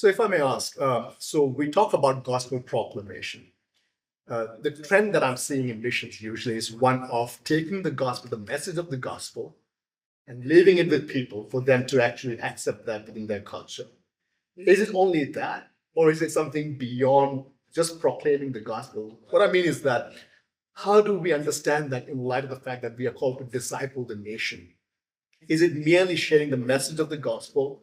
So if I may ask, so we talk about gospel proclamation. The trend that I'm seeing in missions usually is one of taking the gospel, the message of the gospel, and leaving it with people for them to actually accept that within their culture. Is it only that, or is it something beyond just proclaiming the gospel? What I mean is that how do we understand that in light of the fact that we are called to disciple the nation? Is it merely sharing the message of the gospel,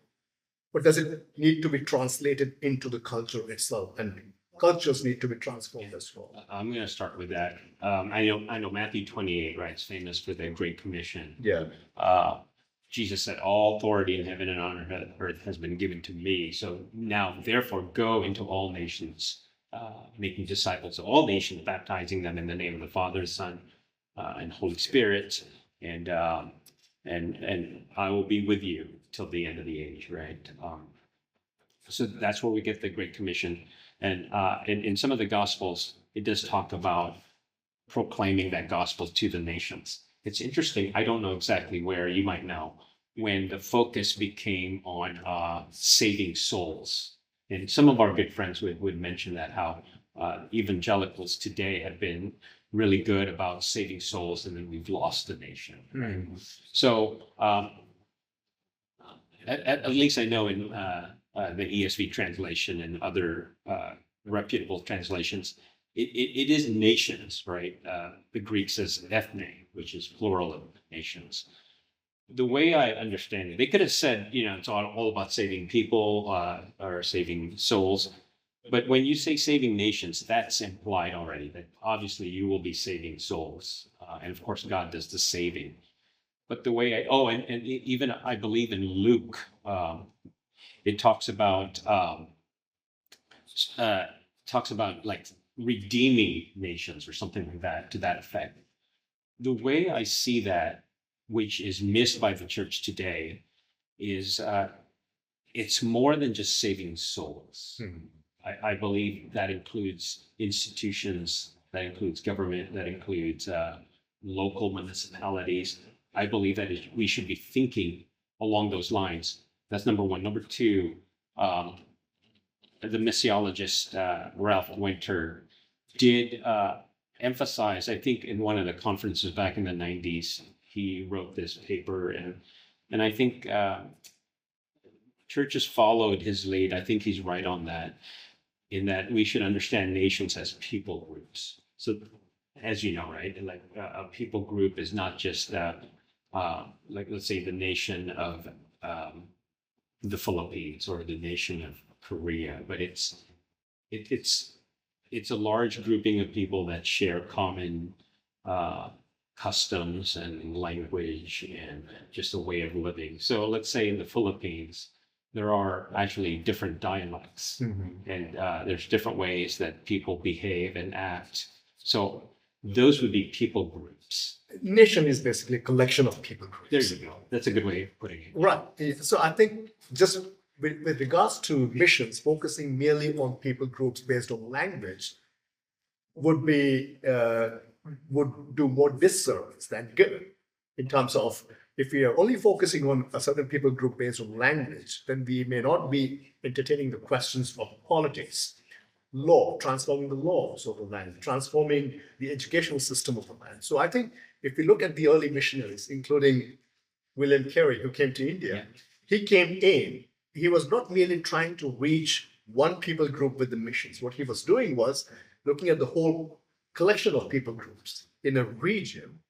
or does it need to be translated into the culture itself? And cultures need to be transformed as well. I'm going to start with that. I know Matthew 28, right? It's famous for the Great Commission. Yeah. Jesus said, all authority in heaven and on earth has been given to me. So now, therefore, go into all nations, making disciples of all nations, baptizing them in the name of the Father, Son, and Holy Spirit. And I will be with you till the end of the age, right? So that's where we get the Great Commission. And in some of the Gospels, it does talk about proclaiming that gospel to the nations. It's interesting. I don't know exactly where, you might know, when the focus became on saving souls. And some of our good friends would mention that, how evangelicals today have been really good about saving souls, and then we've lost the nation. Right? So at least I know in the ESV translation and other reputable translations, it is nations, right? The Greek says ethne, which is plural of nations. The way I understand it, they could have said, it's all about saving people or saving souls. But when you say saving nations, that's implied already, that obviously you will be saving souls. And of course, God does the saving. But the way and even I believe in Luke, it talks about like redeeming nations or something like that, to that effect. The way I see that, which is missed by the church today, is it's more than just saving souls. I believe that includes institutions, that includes government, that includes local municipalities. I believe that we should be thinking along those lines. That's number one. Number two, the missiologist Ralph Winter did emphasize, I think in one of the conferences back in the 90s, he wrote this paper, and I think churches followed his lead. I think he's right on that, in that we should understand nations as people groups. So as you know, right, like a people group is not just like, let's say, the nation of the Philippines or the nation of Korea, but it's a large grouping of people that share common customs and language and just a way of living. So let's say in the Philippines, there are actually different dialects, and there's different ways that people behave and act. So those would be people groups. Nation is basically a collection of people groups. There you go. That's a good way of putting it. Right. So I think just with regards to missions, focusing merely on people groups based on language would do more disservice than good, in terms of, if we are only focusing on a certain people group based on language, then we may not be entertaining the questions of politics, law, transforming the laws of the land, transforming the educational system of the land. So I think if we look at the early missionaries, including William Carey, who came to India, he came in, he was not merely trying to reach one people group with the missions. What he was doing was looking at the whole collection of people groups in a region,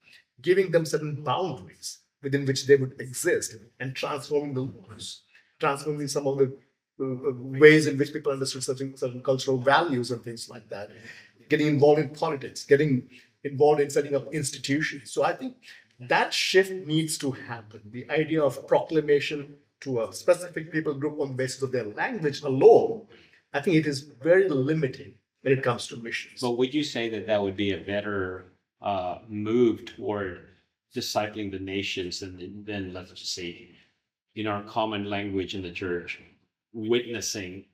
giving them certain boundaries within which they would exist, and transforming the laws, transforming some of the ways in which people understood certain cultural values and things like that, getting involved in politics, getting involved in setting up institutions. So I think that shift needs to happen. The idea of proclamation to a specific people group on the basis of their language alone, I think it is very limiting when it comes to missions. But would you say that would be a better move toward discipling the nations than let's just say, in our common language in the church, witnessing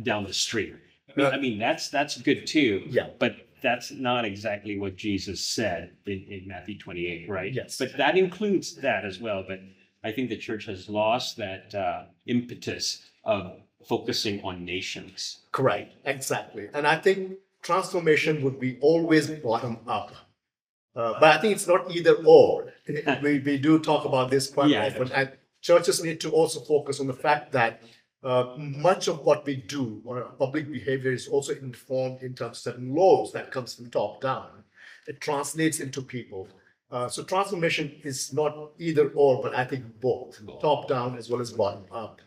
down the street? I mean that's good too. Yeah. But that's not exactly what Jesus said in Matthew 28, right? Yes. But that includes that as well. But I think the church has lost that impetus of focusing on nations. Correct, exactly. And I think transformation would be always bottom up. But I think it's not either or. We do talk about this quite Yeah. often. And churches need to also focus on the fact that much of what we do or public behavior is also informed in terms of certain laws that comes from top down. It translates into people. So transformation is not either or, but I think both, top down as well as bottom up.